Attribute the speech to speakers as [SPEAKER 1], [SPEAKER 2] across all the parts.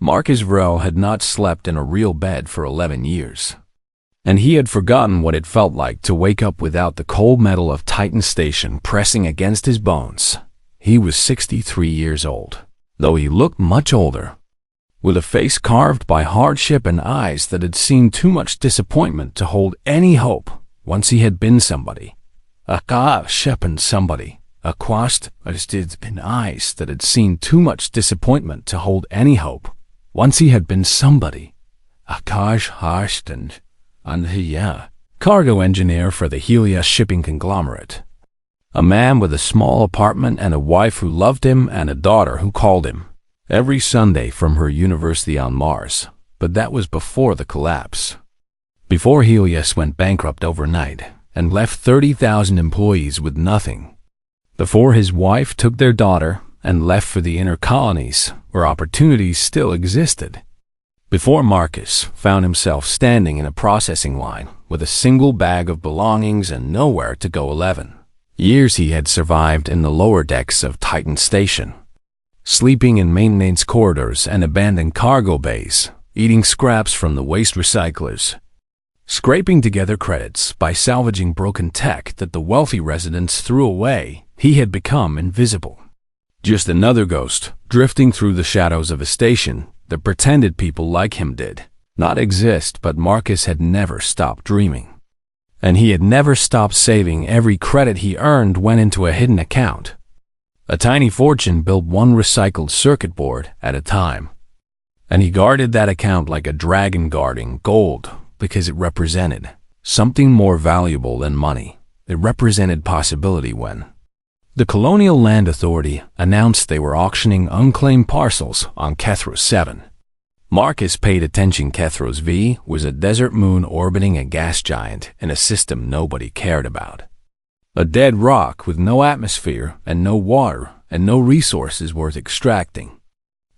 [SPEAKER 1] Marcus Vrel had not slept in a real bed for 11 years, and he had forgotten what it felt like to wake up without the cold metal of Titan Station pressing against his bones. He was 63 years old, though he looked much older, with a face carved by hardship and eyes that had seen too much disappointment to hold any hope. Once he had been somebody, a hardship and somebody, a quast, as did been eyes that had seen too much disappointment to hold any hope. Once he had been somebody, a harsh and cargo engineer for the Helios shipping conglomerate. A man with a small apartment and a wife who loved him and a daughter who called him every Sunday from her university on Mars. But that was before the collapse. Before Helios went bankrupt overnight and left 30,000 employees with nothing. Before his wife took their daughter and left for the inner colonies where opportunities still existed. Before Marcus found himself standing in a processing line with a single bag of belongings and nowhere to go. 11 years he had survived in the lower decks of Titan Station, sleeping in maintenance corridors and abandoned cargo bays, eating scraps from the waste recyclers, scraping together credits by salvaging broken tech that the wealthy residents threw away. He had become invisible. Just another ghost drifting through the shadows of a station that pretended people like him did not exist. But Marcus had never stopped dreaming, and he had never stopped saving. Every credit he earned went into a hidden account. A tiny fortune built one recycled circuit board at a time, and he guarded that account like a dragon guarding gold because it represented something more valuable than money. It represented possibility. When the Colonial Land Authority announced they were auctioning unclaimed parcels on Kethros 7, Marcus paid attention. Kethros V was a desert moon orbiting a gas giant in a system nobody cared about. A dead rock with no atmosphere and no water and no resources worth extracting.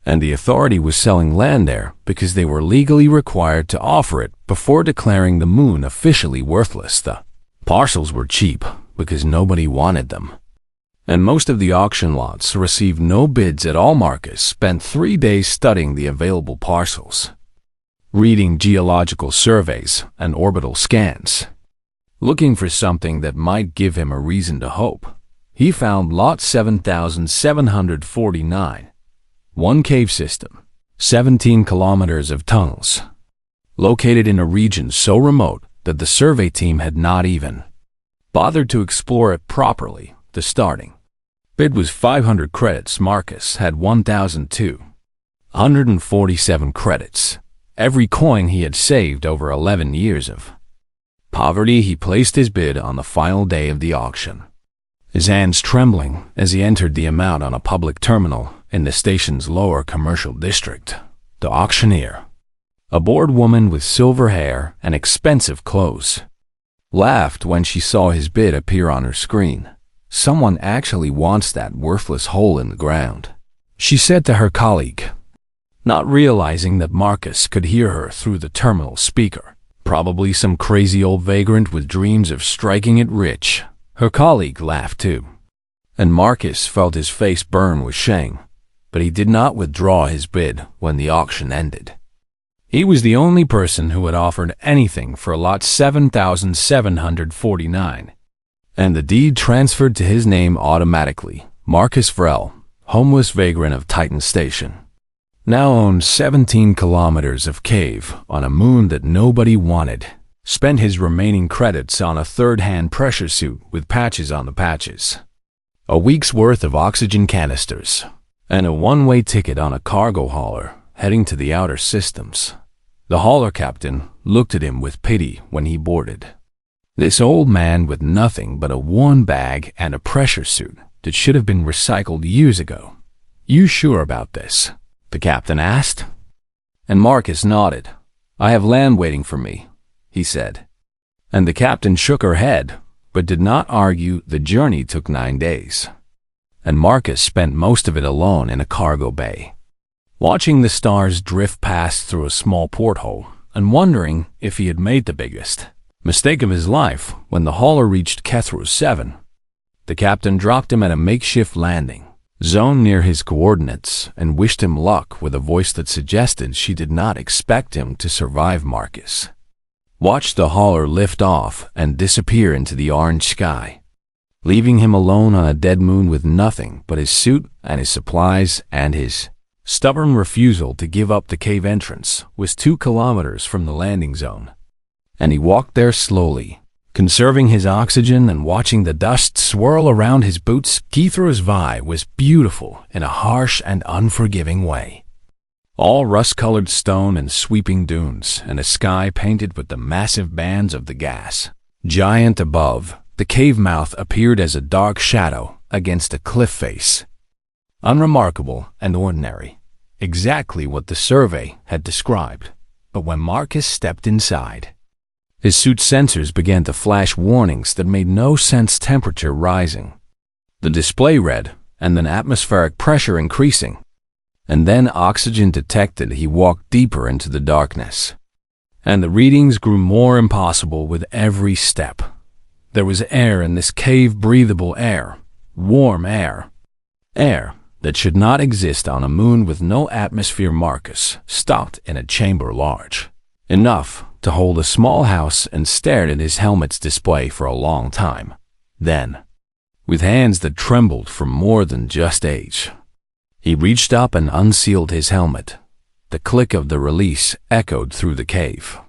[SPEAKER 1] And the authority was selling land there because they were legally required to offer it before declaring the moon officially worthless. The parcels were cheap because nobody wanted them, and most of the auction lots received no bids at all. Marcus spent 3 days studying the available parcels, reading geological surveys and orbital scans, looking for something that might give him a reason to hope. He found Lot 7749, one cave system, 17 kilometers of tunnels, located in a region so remote that the survey team had not even bothered to explore it properly. The starting bid was 500 credits. Marcus had 1,247 credits, every coin he had saved over 11 years of poverty. He placed his bid on the final day of the auction, his hands trembling as he entered the amount on a public terminal in the station's lower commercial district. The auctioneer, a bored woman with silver hair and expensive clothes, laughed when she saw his bid appear on her screen. Someone actually wants that worthless hole in the ground, she said to her colleague, not realizing that Marcus could hear her through the terminal speaker. Probably some crazy old vagrant with dreams of striking it rich. Her colleague laughed too, and Marcus felt his face burn with shame, but he did not withdraw his bid when the auction ended. He was the only person who had offered anything for Lot 7749, and the deed transferred to his name automatically. Marcus Vrel, homeless vagrant of Titan Station, now owned 17 kilometers of cave on a moon that nobody wanted, spent his remaining credits on a third-hand pressure suit with patches on the patches, a week's worth of oxygen canisters, and a one-way ticket on a cargo hauler heading to the outer systems. The hauler captain looked at him with pity when he boarded. This old man with nothing but a worn bag and a pressure suit that should have been recycled years ago. You sure about this? The captain asked. And Marcus nodded. I have land waiting for me, he said. And the captain shook her head, but did not argue. The journey took 9 days, and Marcus spent most of it alone in a cargo bay, watching the stars drift past through a small porthole and wondering if he had made the biggest mistake of his life. When the hauler reached Kethros 7, the captain dropped him at a makeshift landing. zone near his coordinates and wished him luck with a voice that suggested she did not expect him to survive. Marcus watched the hauler lift off and disappear into the orange sky, leaving him alone on a dead moon with nothing but his suit and his supplies, and his stubborn refusal to give up. The cave entrance was 2 kilometers from the landing zone, and he walked there slowly, conserving his oxygen and watching the dust swirl around his boots. Kithra's Vi was beautiful in a harsh and unforgiving way. All rust-colored stone and sweeping dunes, and a sky painted with the massive bands of the gas giant above. The cave mouth appeared as a dark shadow against a cliff face. Unremarkable and ordinary, exactly what the survey had described. But when Marcus stepped inside, his suit's sensors began to flash warnings that made no sense. Temperature rising, the display read, and then atmospheric pressure increasing, and then oxygen detected. He walked deeper into the darkness, and the readings grew more impossible with every step. There was air in this cave, breathable air, warm air, air that should not exist on a moon with no atmosphere. Marcus stopped in a chamber large enough to hold a small house and stared at his helmet's display for a long time. Then, with hands that trembled from more than just age, he reached up and unsealed his helmet. The click of the release echoed through the cave,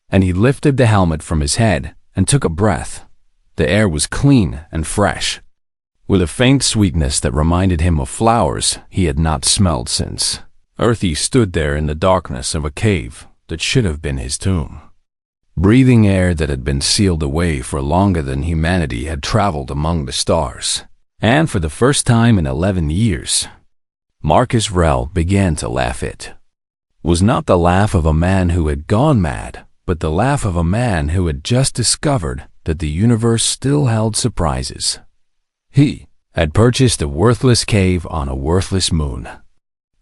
[SPEAKER 1] and he lifted the helmet from his head and took a breath. The air was clean and fresh, with a faint sweetness that reminded him of flowers he had not smelled since. He stood there in the darkness of a cave that should have been his tomb, breathing air that had been sealed away for longer than humanity had traveled among the stars. And for the first time in 11 years, Marcus Rell began to laugh. It was not the laugh of a man who had gone mad, but the laugh of a man who had just discovered that the universe still held surprises. He had purchased a worthless cave on a worthless moon,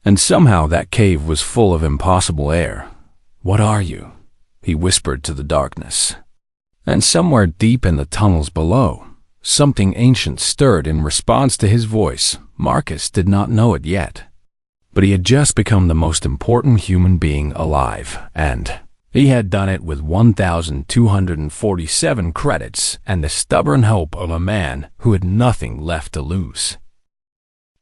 [SPEAKER 1] and somehow that cave was full of impossible air. "What are you?" he whispered to the darkness. And somewhere deep in the tunnels below, something ancient stirred in response to his voice. Marcus did not know it yet, but he had just become the most important human being alive, and he had done it with 1,247 credits and the stubborn hope of a man who had nothing left to lose.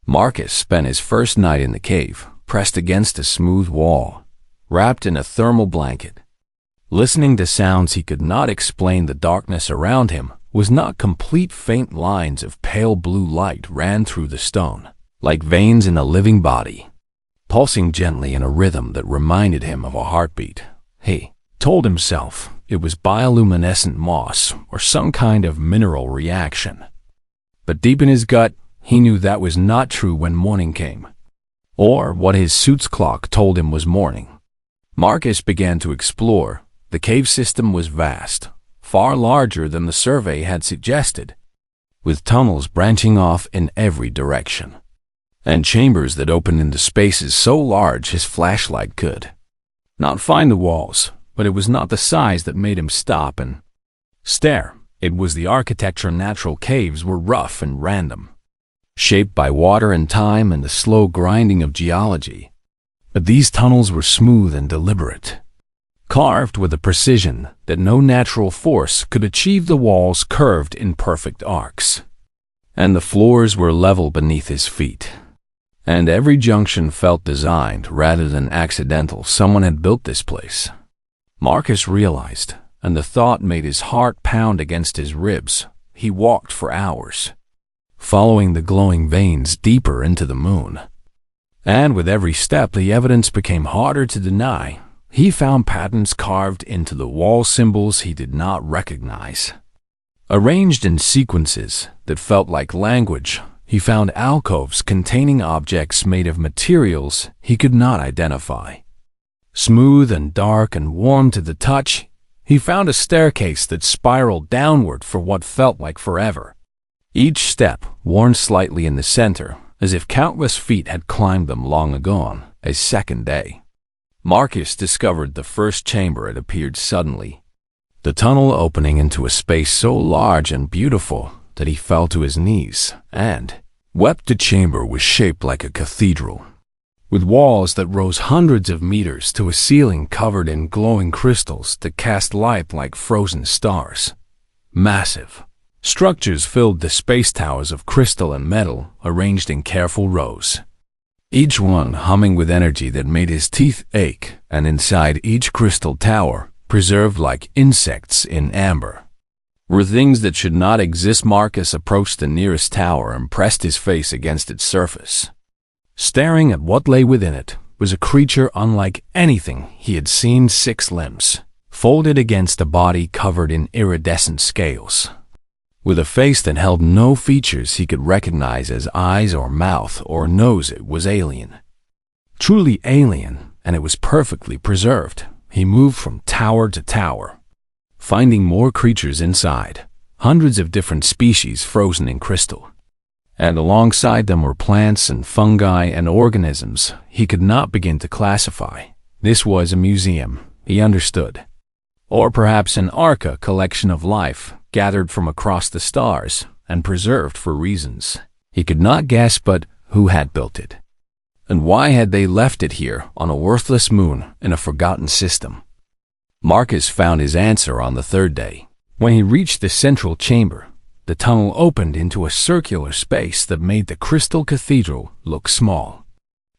[SPEAKER 1] Marcus spent his first night in the cave, pressed against a smooth wall, wrapped in a thermal blanket, listening to sounds he could not explain. The darkness around him was not complete. Faint lines of pale blue light ran through the stone, like veins in a living body, pulsing gently in a rhythm that reminded him of a heartbeat. He told himself it was bioluminescent moss or some kind of mineral reaction. But deep in his gut, he knew that was not true when morning came, or what his suit's clock told him was morning. Marcus began to explore. The cave system was vast, far larger than the survey had suggested, with tunnels branching off in every direction, and chambers that opened into spaces so large his flashlight could not find the walls. But it was not the size that made him stop and stare. It was the architecture. Natural caves were rough and random, shaped by water and time and the slow grinding of geology. But these tunnels were smooth and deliberate, carved with a precision that no natural force could achieve. The walls curved in perfect arcs, and the floors were level beneath his feet. And every junction felt designed rather than accidental. Someone had built this place, Marcus realized, and the thought made his heart pound against his ribs. He walked for hours, following the glowing veins deeper into the moon. And with every step, the evidence became harder to deny. He found patterns carved into the wall, symbols he did not recognize, arranged in sequences that felt like language. He found alcoves containing objects made of materials he could not identify, smooth and dark and warm to the touch. He found a staircase that spiraled downward for what felt like forever, each step worn slightly in the center, as if countless feet had climbed them long ago. On a second day, Marcus discovered the first chamber. It appeared suddenly, the tunnel opening into a space so large and beautiful that he fell to his knees, and The chamber was shaped like a cathedral, with walls that rose hundreds of meters to a ceiling covered in glowing crystals that cast light like frozen stars. Massive structures filled the space towers of crystal and metal arranged in careful rows, each one humming with energy that made his teeth ache, and inside each crystal tower, preserved like insects in amber, were things that should not exist. Marcus approached the nearest tower and pressed his face against its surface. Staring at what lay within it was a creature unlike anything he had seen. 6 limbs, folded against a body covered in iridescent scales, with a face that held no features he could recognize as eyes or mouth or nose. It was alien. Truly alien, and it was perfectly preserved. He moved from tower to tower, finding more creatures inside, hundreds of different species frozen in crystal. And alongside them were plants and fungi and organisms he could not begin to classify. This was a museum, he understood. Or perhaps an arca, collection of life, gathered from across the stars and preserved for reasons he could not guess. But who had built it? And why had they left it here on a worthless moon in a forgotten system? Marcus found his answer on the 3rd day. When he reached the central chamber, the tunnel opened into a circular space that made the crystal cathedral look small.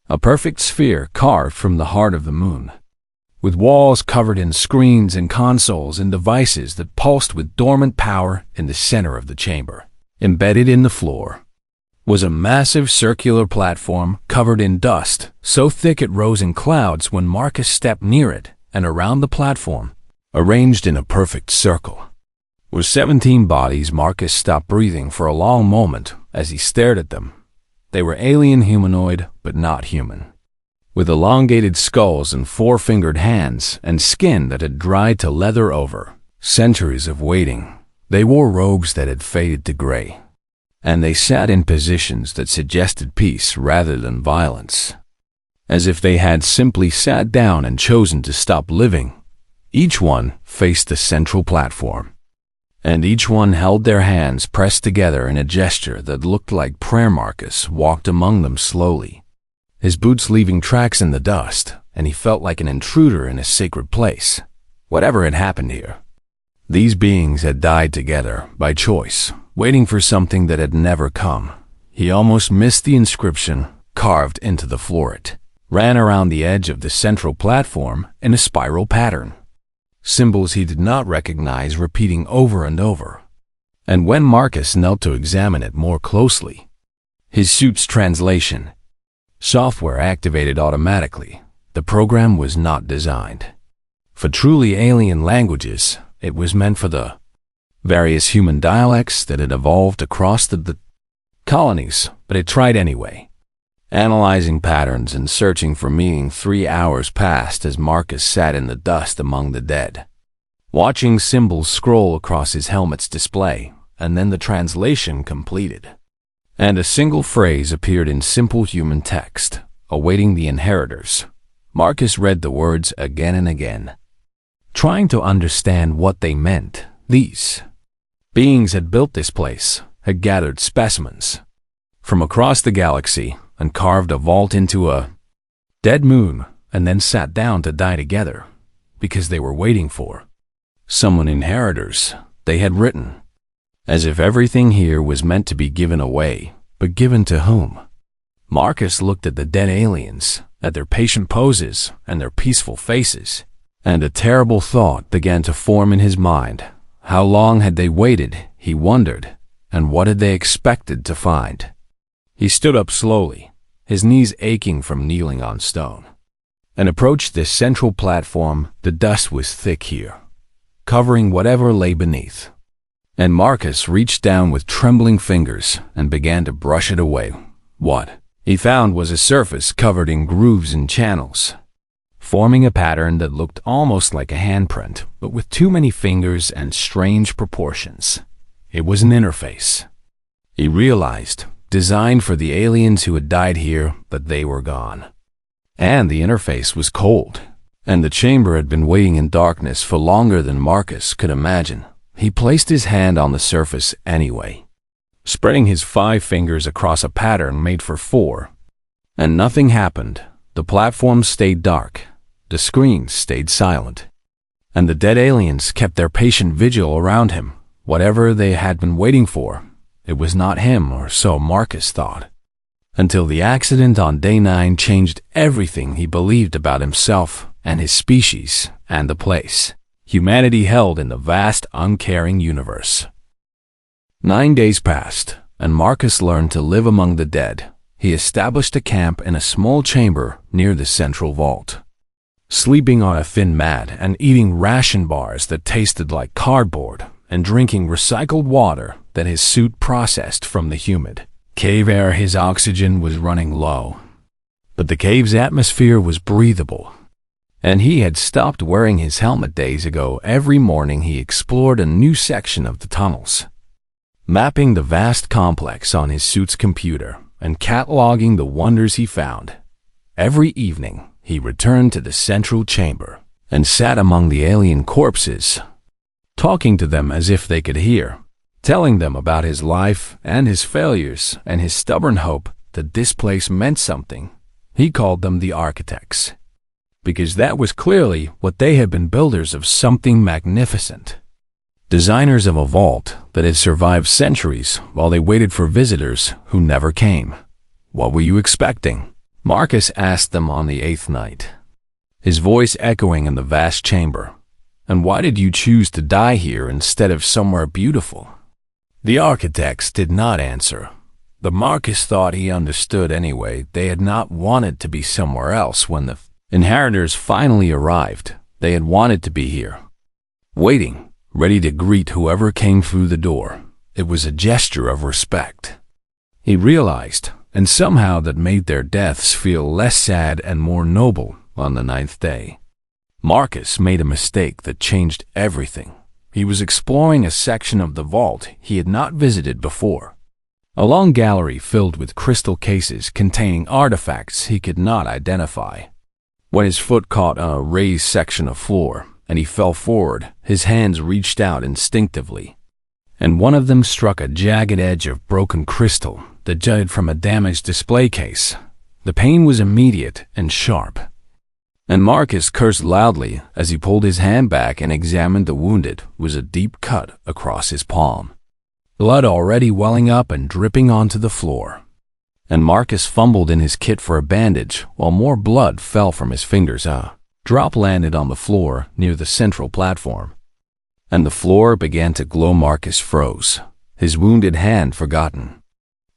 [SPEAKER 1] A perfect sphere carved from the heart of the moon, with walls covered in screens and consoles and devices that pulsed with dormant power. In the center of the chamber, embedded in the floor, was a massive circular platform covered in dust, so thick it rose in clouds when Marcus stepped near it. And around the platform, arranged in a perfect circle, were 17 bodies. Marcus stopped breathing for a long moment as he stared at them. They were alien humanoid, but not human, with elongated skulls and 4-fingered hands and skin that had dried to leather over centuries of waiting. They wore robes that had faded to gray, and they sat in positions that suggested peace rather than violence, as if they had simply sat down and chosen to stop living. Each one faced the central platform, and each one held their hands pressed together in a gesture that looked like prayer. Marcus walked among them slowly, his boots leaving tracks in the dust, and he felt like an intruder in a sacred place. Whatever had happened here, these beings had died together by choice, waiting for something that had never come. He almost missed the inscription carved into the floor. It ran around the edge of the central platform in a spiral pattern, symbols he did not recognize repeating over and over. And when Marcus knelt to examine it more closely, his suit's translation software activated automatically. The program was not designed for truly alien languages. It was meant for the various human dialects that had evolved across the colonies, but it tried anyway. Analyzing patterns and searching for meaning. 3 hours passed as Marcus sat in the dust among the dead, watching symbols scroll across his helmet's display, and then the translation completed, and a single phrase appeared in simple human text, awaiting the inheritors. Marcus read the words again and again, trying to understand what they meant. These beings had built this place, had gathered specimens from across the galaxy, and carved a vault into a dead moon, and then sat down to die together, because they were waiting for someone. Inheritors, they had written, as if everything here was meant to be given away, but given to whom? Marcus looked at the dead aliens, at their patient poses and their peaceful faces, and a terrible thought began to form in his mind. How long had they waited, he wondered, and what had they expected to find? He stood up slowly, his knees aching from kneeling on stone, and approached this central platform. The dust was thick here, covering whatever lay beneath, and Marcus reached down with trembling fingers and began to brush it away. What he found was a surface covered in grooves and channels, forming a pattern that looked almost like a handprint, but with too many fingers and strange proportions. It was an interface, he realized, designed for the aliens who had died here, but they were gone. And the interface was cold, and the chamber had been waiting in darkness for longer than Marcus could imagine. He placed his hand on the surface anyway, spreading his 5 fingers across a pattern made for 4. And nothing happened. The platform stayed dark. The screens stayed silent. And the dead aliens kept their patient vigil around him. Whatever they had been waiting for, it was not him, or so Marcus thought. Until the accident on day 9 changed everything he believed about himself and his species and the place humanity held in the vast, uncaring universe. 9 days passed, and Marcus learned to live among the dead. He established a camp in a small chamber near the central vault, sleeping on a thin mat and eating ration bars that tasted like cardboard and drinking recycled water that his suit processed from the humid cave air. His oxygen was running low, but the cave's atmosphere was breathable, and he had stopped wearing his helmet days ago. Every morning he explored a new section of the tunnels, mapping the vast complex on his suit's computer and cataloging the wonders he found. Every evening he returned to the central chamber and sat among the alien corpses, talking to them as if they could hear, telling them about his life and his failures and his stubborn hope that this place meant something. He called them the architects, because that was clearly what they had been, builders of something magnificent. Designers of a vault that had survived centuries while they waited for visitors who never came. What were you expecting? Marcus asked them on the 8th night, his voice echoing in the vast chamber. And why did you choose to die here instead of somewhere beautiful? The architects did not answer. But Marcus thought he understood anyway. They had not wanted to be somewhere else when the inheritors finally arrived. They had wanted to be here, waiting, ready to greet whoever came through the door. It was a gesture of respect, he realized, and somehow that made their deaths feel less sad and more noble. On the 9th day, Marcus made a mistake that changed everything. He was exploring a section of the vault he had not visited before, a long gallery filled with crystal cases containing artifacts he could not identify. When his foot caught a raised section of floor and he fell forward, his hands reached out instinctively, and one of them struck a jagged edge of broken crystal that jutted from a damaged display case. The pain was immediate and sharp, and Marcus cursed loudly as he pulled his hand back and examined the wound. It was a deep cut across his palm, blood already welling up and dripping onto the floor. And Marcus fumbled in his kit for a bandage while more blood fell from his fingers. A drop landed on the floor near the central platform, and the floor began to glow. Marcus froze, his wounded hand forgotten.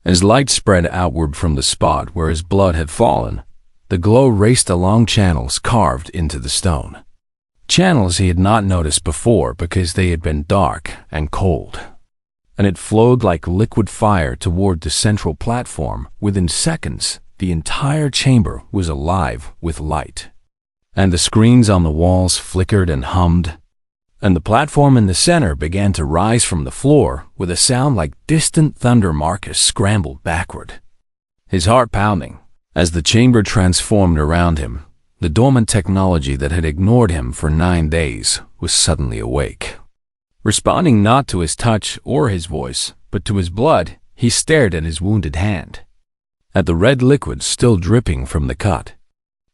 [SPEAKER 1] As light spread outward from the spot where his blood had fallen, the glow raced along channels carved into the stone. Channels he had not noticed before because they had been dark and cold. And it flowed like liquid fire toward the central platform. Within seconds, the entire chamber was alive with light, and the screens on the walls flickered and hummed, and the platform in the center began to rise from the floor with a sound like distant thunder. Marcus scrambled backward, his heart pounding, as the chamber transformed around him. The dormant technology that had ignored him for 9 days was suddenly awake. Responding not to his touch or his voice, but to his blood, he stared at his wounded hand, at the red liquid still dripping from the cut.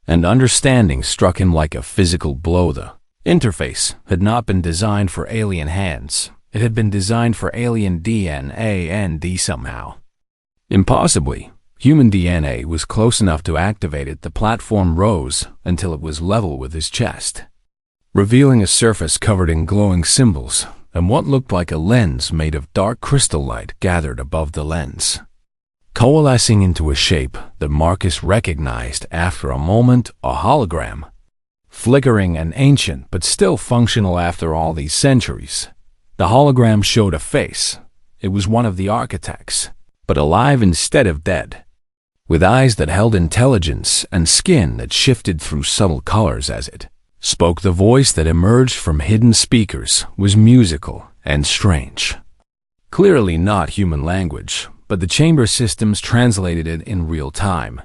[SPEAKER 1] And understanding struck him like a physical blow. The interface had not been designed for alien hands. It had been designed for alien DNA and somehow, impossibly, human DNA was close enough to activate it. The platform rose until it was level with his chest, revealing a surface covered in glowing symbols, and what looked like a lens made of dark crystal light gathered above the lens, coalescing into a shape that Marcus recognized after a moment. A hologram, flickering and ancient but still functional after all these centuries. The hologram showed a face. It was one of the architects, but alive instead of dead, with eyes that held intelligence and skin that shifted through subtle colors as it spoke. The voice that emerged from hidden speakers was musical and strange. Clearly not human language, but the chamber systems translated it in real time,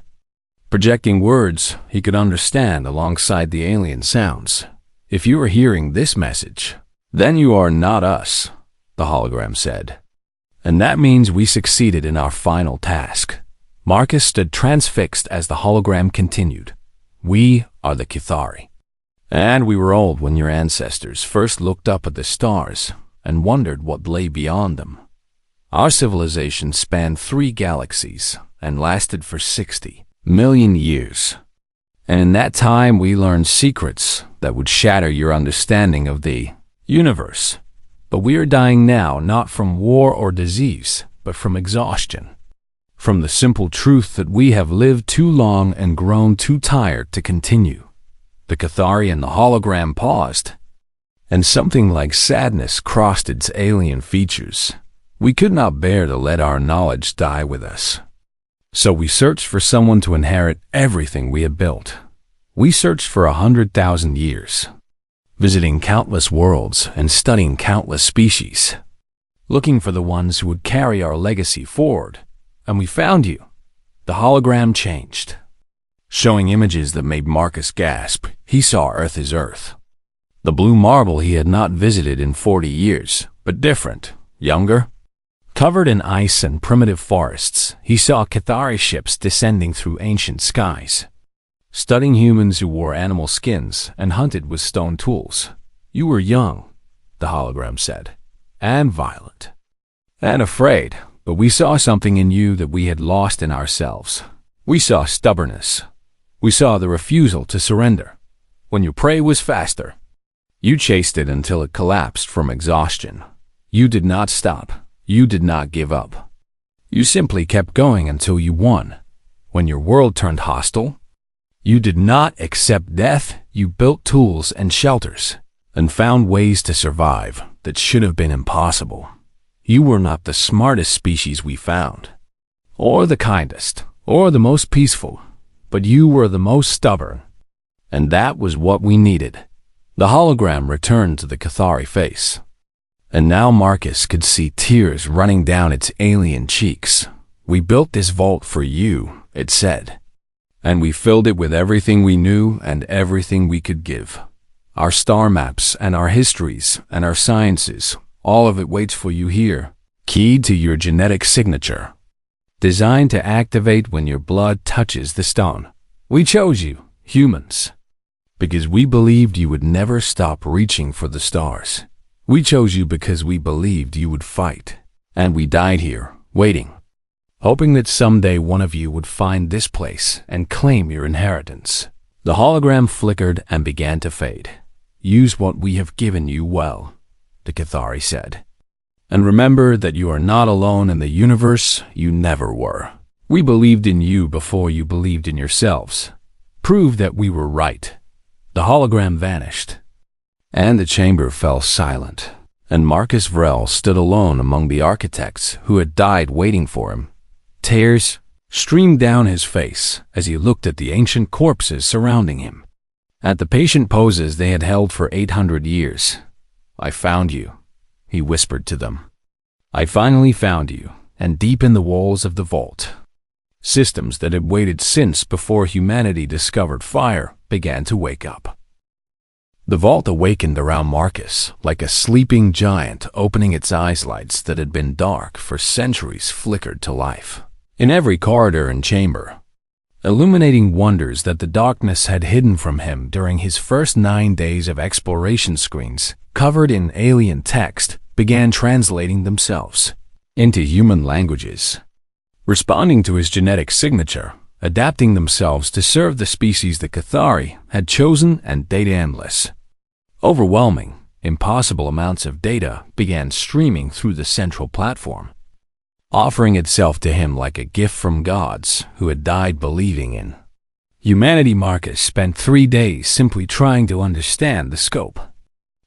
[SPEAKER 1] projecting words he could understand alongside the alien sounds. If you are hearing this message, then you are not us, the hologram said. And that means we succeeded in our final task. Marcus stood transfixed as the hologram continued. We are the Cathari. And we were old when your ancestors first looked up at the stars and wondered what lay beyond them. Our civilization spanned 3 galaxies and lasted for 60 million years. And in that time we learned secrets that would shatter your understanding of the universe. But we are dying now not from war or disease, but from exhaustion. From the simple truth that we have lived too long and grown too tired to continue. The Cathari and the hologram paused, and something like sadness crossed its alien features. We could not bear to let our knowledge die with us. So we searched for someone to inherit everything we had built. We searched for 100,000 years, visiting countless worlds and studying countless species, looking for the ones who would carry our legacy forward. And we found you. The hologram changed, showing images that made Marcus gasp. He saw Earth as Earth. The blue marble he had not visited in 40 years, but different, younger. Covered in ice and primitive forests, he saw Cathari ships descending through ancient skies, studying humans who wore animal skins and hunted with stone tools. You were young, the hologram said, and violent, and afraid, but we saw something in you that we had lost in ourselves. We saw stubbornness. We saw the refusal to surrender. When your prey was faster, you chased it until it collapsed from exhaustion. You did not stop. You did not give up. You simply kept going until you won. When your world turned hostile, you did not accept death. You built tools and shelters and found ways to survive that should have been impossible. You were not the smartest species we found, or the kindest, or the most peaceful, but you were the most stubborn. And that was what we needed. The hologram returned to the Cathari face. And now Marcus could see tears running down its alien cheeks. We built this vault for you, it said. And we filled it with everything we knew and everything we could give. Our star maps and our histories and our sciences, all of it waits for you here, keyed to your genetic signature, designed to activate when your blood touches the stone. We chose you, humans, because we believed you would never stop reaching for the stars. We chose you because we believed you would fight. And we died here, waiting, hoping that someday one of you would find this place and claim your inheritance. The hologram flickered and began to fade. Use what we have given you well, the Cathari said. And remember that you are not alone in the universe. You never were. We believed in you before you believed in yourselves. Prove that we were right. The hologram vanished, and the chamber fell silent, and Marcus Vrel stood alone among the architects who had died waiting for him. Tears streamed down his face as he looked at the ancient corpses surrounding him, at the patient poses they had held for 800 years. I found you, he whispered to them. I finally found you, and deep in the walls of the vault, systems that had waited since before humanity discovered fire began to wake up. The vault awakened around Marcus like a sleeping giant opening its eyelids that had been dark for centuries flickered to life. In every corridor and chamber, illuminating wonders that the darkness had hidden from him during his first 9 days of exploration, screens covered in alien text began translating themselves into human languages, responding to his genetic signature, adapting themselves to serve the species the Cathari had chosen, and data endless. Overwhelming, impossible amounts of data began streaming through the central platform, offering itself to him like a gift from gods who had died believing in humanity. Marcus spent 3 days simply trying to understand the scope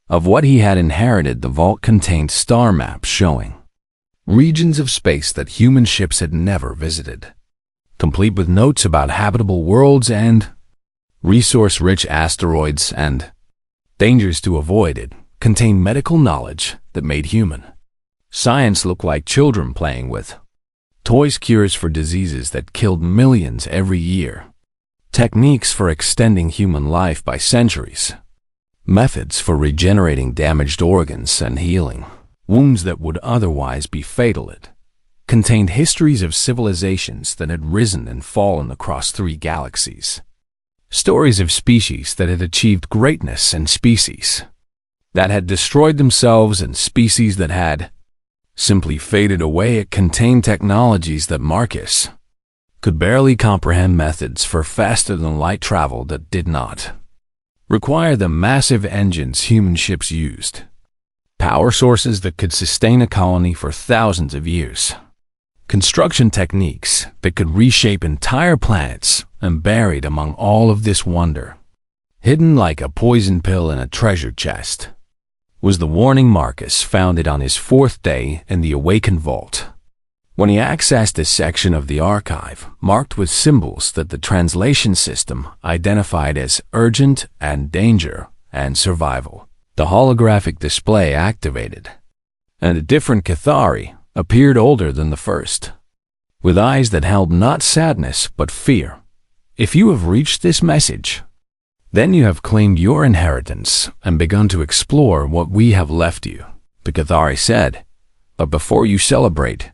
[SPEAKER 1] of what he had inherited. The vault contained star maps showing regions of space that human ships had never visited, complete with notes about habitable worlds and resource-rich asteroids and dangers to avoid. It contained medical knowledge that made human science look like children playing with toys, cures for diseases that killed millions every year, techniques for extending human life by centuries, methods for regenerating damaged organs and healing wounds that would otherwise be fatal. It contained histories of civilizations that had risen and fallen across 3 galaxies. Stories of species that had achieved greatness and species that had destroyed themselves and species that had simply faded away. It contained technologies that Marcus could barely comprehend, methods for faster-than-light travel that did not require the massive engines human ships used, power sources that could sustain a colony for thousands of years, construction techniques that could reshape entire planets, and buried among all of this wonder, hidden like a poison pill in a treasure chest, was the warning Marcus found it on his 4th day in the Awakened Vault. When he accessed a section of the archive marked with symbols that the translation system identified as urgent and danger and survival, the holographic display activated, and a different Cathari appeared, older than the first, with eyes that held not sadness but fear. If you have reached this message, then you have claimed your inheritance and begun to explore what we have left you, the Cathari said. But before you celebrate,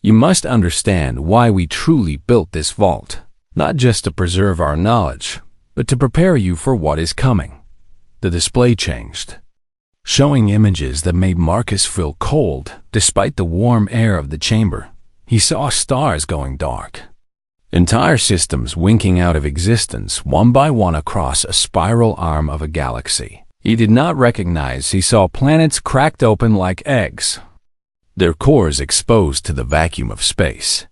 [SPEAKER 1] you must understand why we truly built this vault, not just to preserve our knowledge, but to prepare you for what is coming. The display changed, showing images that made Marcus feel cold despite the warm air of the chamber. He saw stars going dark, entire systems winking out of existence one by one across a spiral arm of a galaxy he did not recognize. He saw planets cracked open like eggs, their cores exposed to the vacuum of space,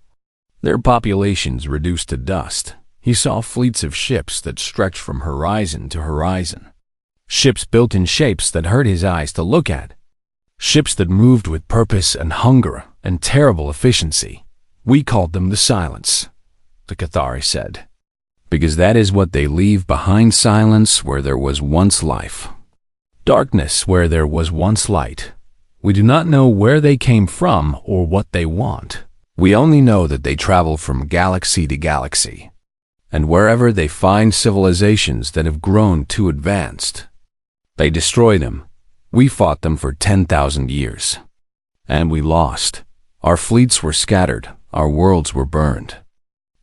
[SPEAKER 1] their populations reduced to dust. He saw fleets of ships that stretched from horizon to horizon, ships built in shapes that hurt his eyes to look at, ships that moved with purpose and hunger and terrible efficiency. We called them the Silence, the Cathari said, because that is what they leave behind. Silence where there was once life, darkness where there was once light. We do not know where they came from or what they want. We only know that they travel from galaxy to galaxy, and wherever they find civilizations that have grown too advanced, they destroy them. We fought them for 10,000 years, and we lost. Our fleets were scattered, our worlds were burned,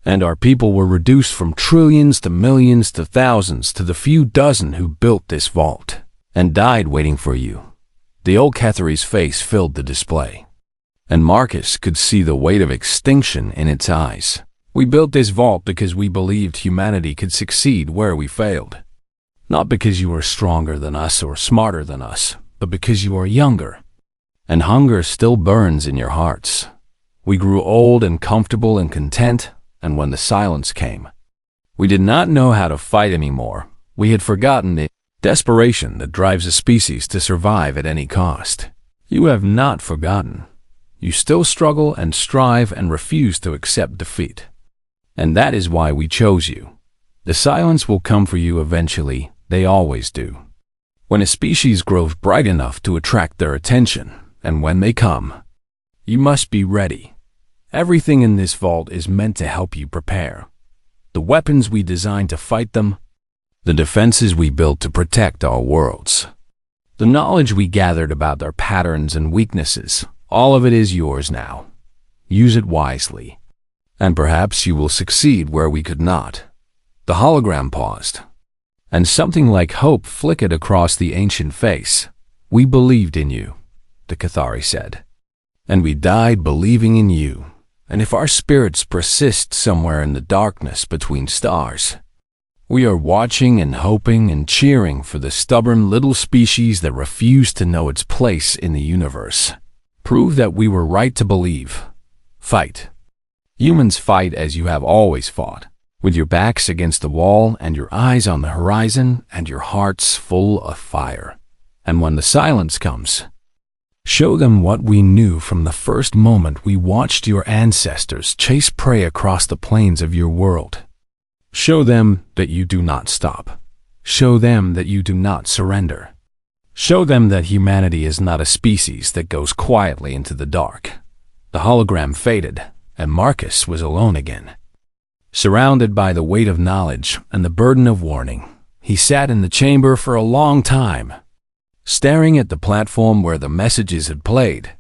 [SPEAKER 1] and our people were reduced from trillions to millions to thousands to the few dozen who built this vault and died waiting for you. The old Cathari's face filled the display, and Marcus could see the weight of extinction in its eyes. We built this vault because we believed humanity could succeed where we failed. Not because you are stronger than us or smarter than us, but because you are younger, and hunger still burns in your hearts. We grew old and comfortable and content, and when the silence came, we did not know how to fight anymore. We had forgotten the desperation that drives a species to survive at any cost. You have not forgotten. You still struggle and strive and refuse to accept defeat. And that is why we chose you. The silence will come for you eventually. They always do. When a species grows bright enough to attract their attention, and when they come, you must be ready. Everything in this vault is meant to help you prepare. The weapons we designed to fight them, the defenses we built to protect our worlds, the knowledge we gathered about their patterns and weaknesses, all of it is yours now. Use it wisely, and perhaps you will succeed where we could not. The hologram paused, and something like hope flickered across the ancient face. We believed in you, the Cathari said, and we died believing in you. And if our spirits persist somewhere in the darkness between stars, we are watching and hoping and cheering for the stubborn little species that refuse to know its place in the universe. Prove that we were right to believe. Fight. Humans, fight as you have always fought, with your backs against the wall and your eyes on the horizon and your hearts full of fire. And when the silence comes, show them what we knew from the first moment we watched your ancestors chase prey across the plains of your world. Show them that you do not stop. Show them that you do not surrender. Show them that humanity is not a species that goes quietly into the dark. The hologram faded, and Marcus was alone again. Surrounded by the weight of knowledge and the burden of warning, he sat in the chamber for a long time, staring at the platform where the messages had played.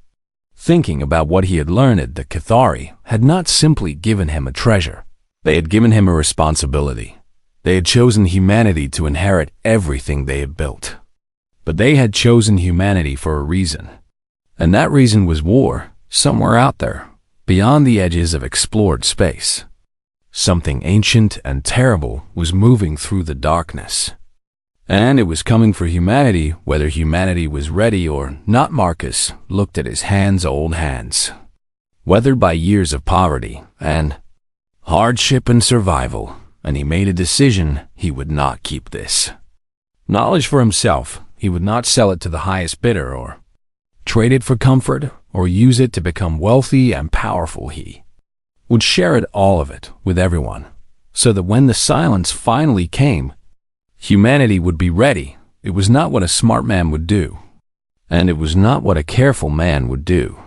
[SPEAKER 1] Thinking about what he had learned, the Cathari had not simply given him a treasure. They had given him a responsibility. They had chosen humanity to inherit everything they had built. But they had chosen humanity for a reason. And that reason was war, somewhere out there, beyond the edges of explored space. Something ancient and terrible was moving through the darkness. And it was coming for humanity, whether humanity was ready or not. Marcus looked at his old hands, weathered by years of poverty and hardship and survival, and he made a decision he would not keep this knowledge for himself. He would not sell it to the highest bidder or trade it for comfort or use it to become wealthy and powerful. He would share all of it with everyone, so that when the silence finally came, humanity would be ready. It was not what a smart man would do, and it was not what a careful man would do.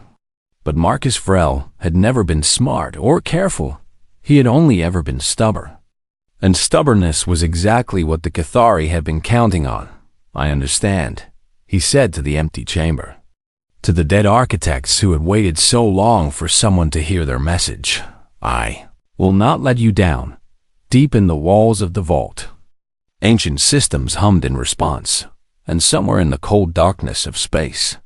[SPEAKER 1] But Marcus Vrel had never been smart or careful. He had only ever been stubborn. And stubbornness was exactly what the Cathari had been counting on. "I understand," he said to the empty chamber, to the dead architects who had waited so long for someone to hear their message. "I will not let you down." Deep in the walls of the vault, ancient systems hummed in response, and somewhere in the cold darkness of space,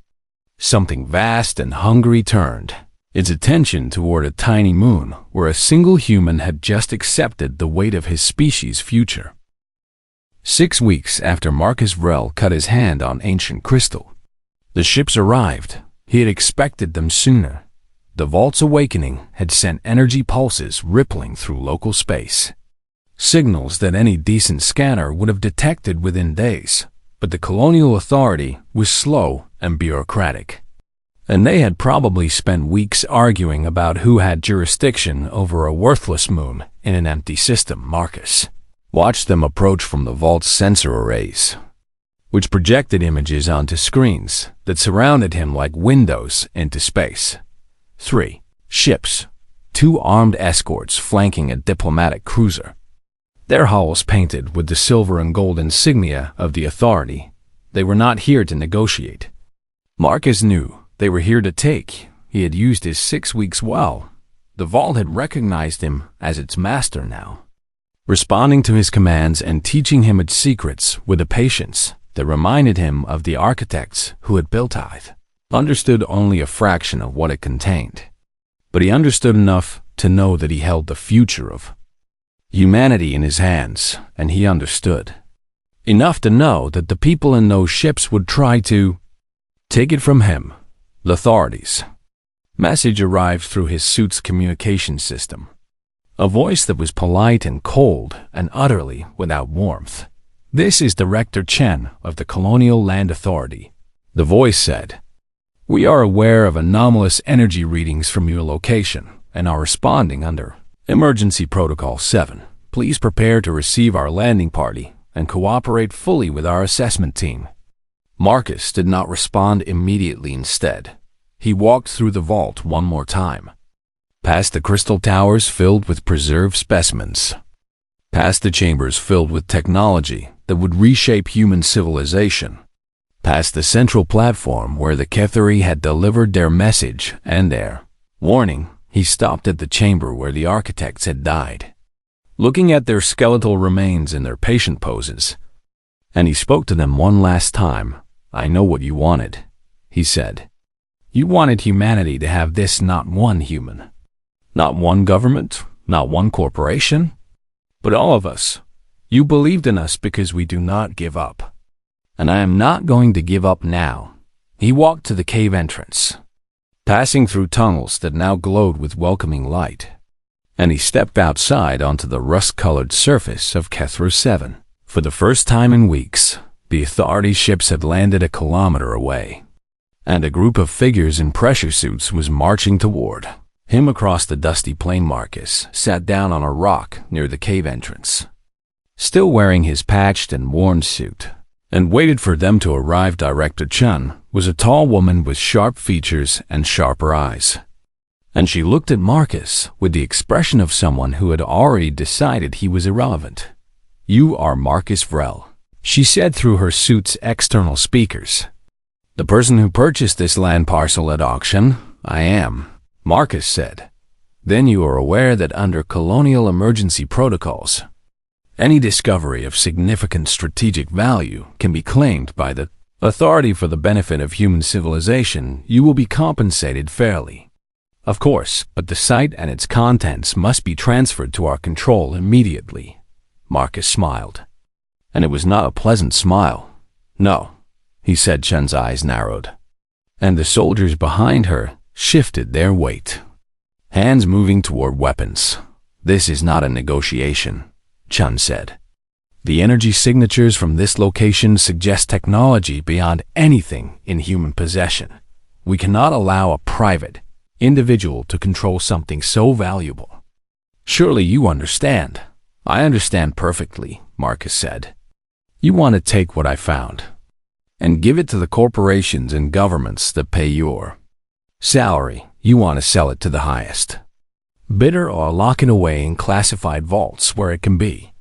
[SPEAKER 1] something vast and hungry turned its attention toward a tiny moon where a single human had just accepted the weight of his species' future. 6 weeks after Marcus Vrel cut his hand on ancient crystal, the ships arrived. He had expected them sooner. The vault's awakening had sent energy pulses rippling through local space, signals that any decent scanner would have detected within days. But the colonial authority was slow and bureaucratic, and they had probably spent weeks arguing about who had jurisdiction over a worthless moon in an empty system. Marcus watched them approach from the vault's sensor arrays, which projected images onto screens that surrounded him like windows into space. 3 ships, 2 armed escorts flanking a diplomatic cruiser, their hulls painted with the silver and gold insignia of the authority. They were not here to negotiate. Marcus knew they were here to take. He had used his 6 weeks well. The vault had recognized him as its master now, responding to his commands and teaching him its secrets with a patience that reminded him of the architects who had built it. Understood only a fraction of what it contained, but he understood enough to know that he held the future of humanity in his hands, and he understood enough to know that the people in those ships would try to take it from him. The authorities' message arrived through his suit's communication system, a voice that was polite and cold and utterly without warmth. "This is Director Chen of the Colonial Land Authority," the voice said. "We are aware of anomalous energy readings from your location and are responding under Emergency Protocol 7. Please prepare to receive our landing party and cooperate fully with our assessment team." Marcus did not respond immediately. Instead, he walked through the vault one more time, past the crystal towers filled with preserved specimens, past the chambers filled with technology that would reshape human civilization, past the central platform where the Cathari had delivered their message and their warning. He stopped at the chamber where the architects had died, looking at their skeletal remains in their patient poses, and he spoke to them one last time. "I know what you wanted," he said. "You wanted humanity to have this, not one human, not one government, not one corporation, but all of us. You believed in us because we do not give up. And I am not going to give up now." He walked to the cave entrance, passing through tunnels that now glowed with welcoming light, and he stepped outside onto the rust-colored surface of Kethra 7. For the first time in weeks, the authority ships had landed a kilometer away, and a group of figures in pressure suits was marching toward him across the dusty plain. Marcus sat down on a rock near the cave entrance, still wearing his patched and worn suit, and waited for them to arrive. Director Chun was a tall woman with sharp features and sharper eyes, and she looked at Marcus with the expression of someone who had already decided he was irrelevant. "You are Marcus Vrel," she said through her suit's external speakers. "The person who purchased this land parcel at auction, I am," Marcus said. "Then you are aware that under colonial emergency protocols, any discovery of significant strategic value can be claimed by the authority for the benefit of human civilization. You will be compensated fairly. Of course, but the site and its contents must be transferred to our control immediately." Marcus smiled. And it was not a pleasant smile. "No," he said. Chun's eyes narrowed, and the soldiers behind her shifted their weight, hands moving toward weapons. "This is not a negotiation," Chun said. "The energy signatures from this location suggest technology beyond anything in human possession. We cannot allow a private individual to control something so valuable." "Surely you understand." "I understand perfectly," Marcus said. "You want to take what I found and give it to the corporations and governments that pay your salary. You want to sell it to the highest bidder or lock it away in classified vaults where it can be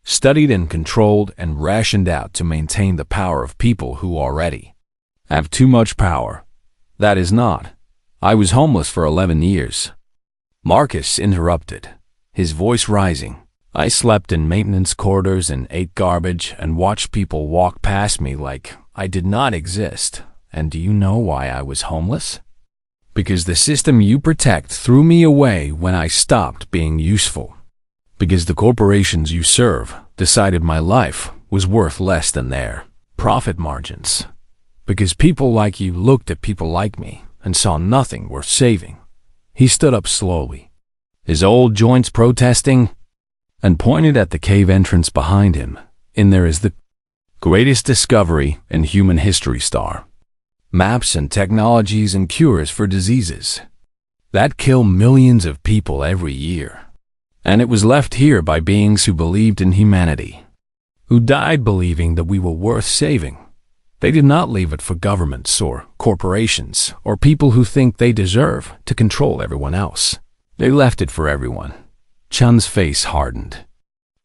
[SPEAKER 1] studied and controlled and rationed out to maintain the power of people who already have too much power. That is not. I was homeless for 11 years. Marcus interrupted, his voice rising. "I slept in maintenance corridors and ate garbage and watched people walk past me like I did not exist. And do you know why I was homeless? Because the system you protect threw me away when I stopped being useful. Because the corporations you serve decided my life was worth less than their profit margins. Because people like you looked at people like me and saw nothing worth saving." He stood up slowly, his old joints protesting, and pointed at the cave entrance behind him. "In there is the greatest discovery in human history, Star. Maps and technologies and cures for diseases that kill millions of people every year. And it was left here by beings who believed in humanity, who died believing that we were worth saving. They did not leave it for governments or corporations or people who think they deserve to control everyone else. They left it for everyone." Chun's face hardened,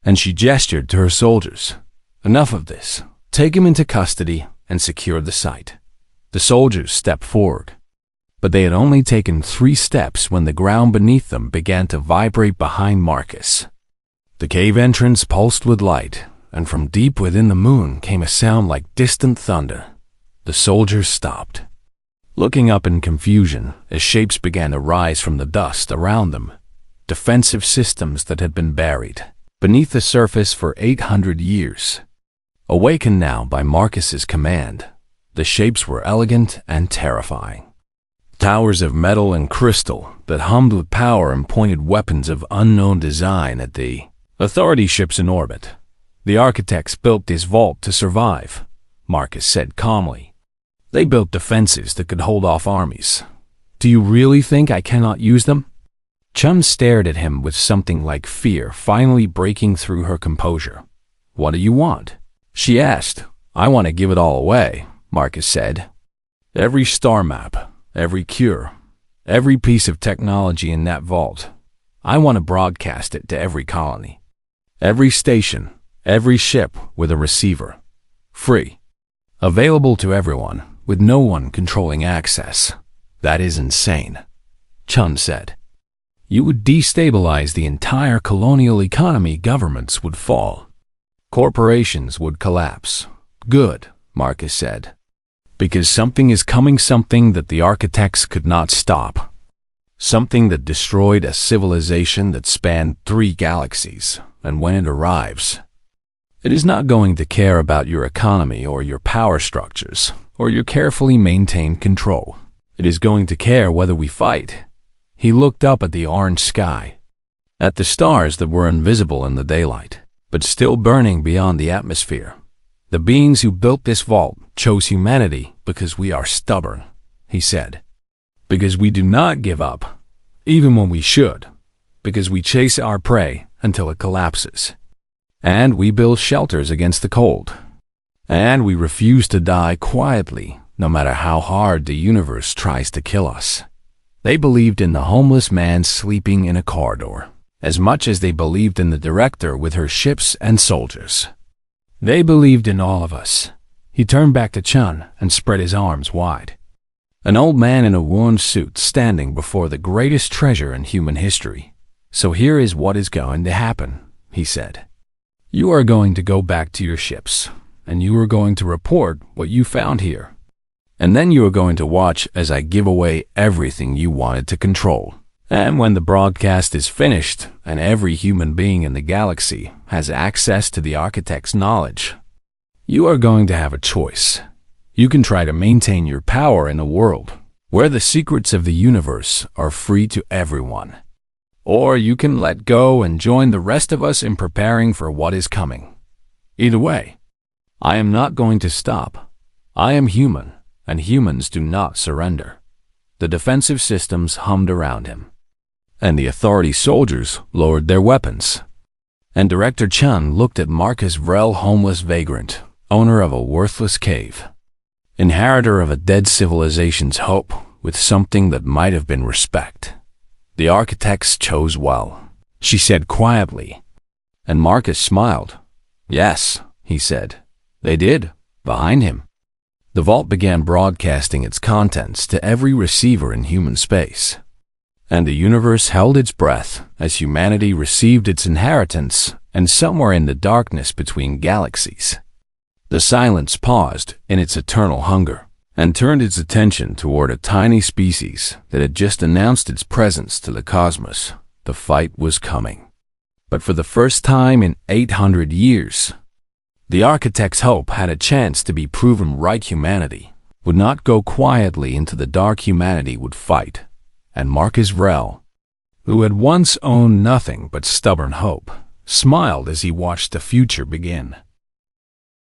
[SPEAKER 1] and she gestured to her soldiers. "Enough of this. Take him into custody and secure the site." The soldiers stepped forward, but they had only taken 3 steps when the ground beneath them began to vibrate behind Marcus. The cave entrance pulsed with light, and from deep within the moon came a sound like distant thunder. The soldiers stopped, looking up in confusion as shapes began to rise from the dust around them, defensive systems that had been buried beneath the surface for 800 years. Awakened now by Marcus's command, the shapes were elegant and terrifying. Towers of metal and crystal that hummed with power and pointed weapons of unknown design at the authority ships in orbit. "The architects built this vault to survive," Marcus said calmly. "They built defenses that could hold off armies. Do you really think I cannot use them?" Chun stared at him with something like fear finally breaking through her composure. "What do you want?" she asked. "I want to give it all away," Marcus said. "Every star map, every cure, every piece of technology in that vault. I want to broadcast it to every colony, every station, every ship with a receiver. Free. Available to everyone, with no one controlling access." "That is insane," Chun said. "You would destabilize the entire colonial economy. Governments would fall. Corporations would collapse." "Good," Marcus said. "Because something is coming, something that the architects could not stop. Something that destroyed a civilization that spanned 3 galaxies, and when it arrives, it is not going to care about your economy or your power structures or your carefully maintained control. It is going to care whether we fight." He looked up at the orange sky, at the stars that were invisible in the daylight, but still burning beyond the atmosphere. "The beings who built this vault chose humanity because we are stubborn," he said. "Because we do not give up, even when we should. Because we chase our prey until it collapses. And we build shelters against the cold. And we refuse to die quietly, no matter how hard the universe tries to kill us." They believed in the homeless man sleeping in a corridor as much as they believed in the director with her ships and soldiers. They believed in all of us. He turned back to Chun and spread his arms wide. An old man in a worn suit standing before the greatest treasure in human history. So here is what is going to happen, he said. You are going to go back to your ships, and you are going to report what you found here. And then you are going to watch as I give away everything you wanted to control. And when the broadcast is finished, and every human being in the galaxy has access to the architect's knowledge, you are going to have a choice. You can try to maintain your power in a world where the secrets of the universe are free to everyone. Or you can let go and join the rest of us in preparing for what is coming. Either way, I am not going to stop. I am human, and humans do not surrender. The defensive systems hummed around him, and the authority soldiers lowered their weapons. And Director Chun looked at Marcus Vrel, homeless vagrant, owner of a worthless cave, inheritor of a dead civilization's hope with something that might have been respect. The architects chose well, she said quietly. And Marcus smiled. Yes, he said. They did, behind him. The vault began broadcasting its contents to every receiver in human space. And the universe held its breath as humanity received its inheritance, and somewhere in the darkness between galaxies, the silence paused in its eternal hunger and turned its attention toward a tiny species that had just announced its presence to the cosmos. The fight was coming. But for the first time in 800 years, the architect's hope had a chance to be proven right. Humanity would not go quietly into the dark. Humanity would fight. And Marcus Vrel, who had once owned nothing but stubborn hope, smiled as he watched the future begin.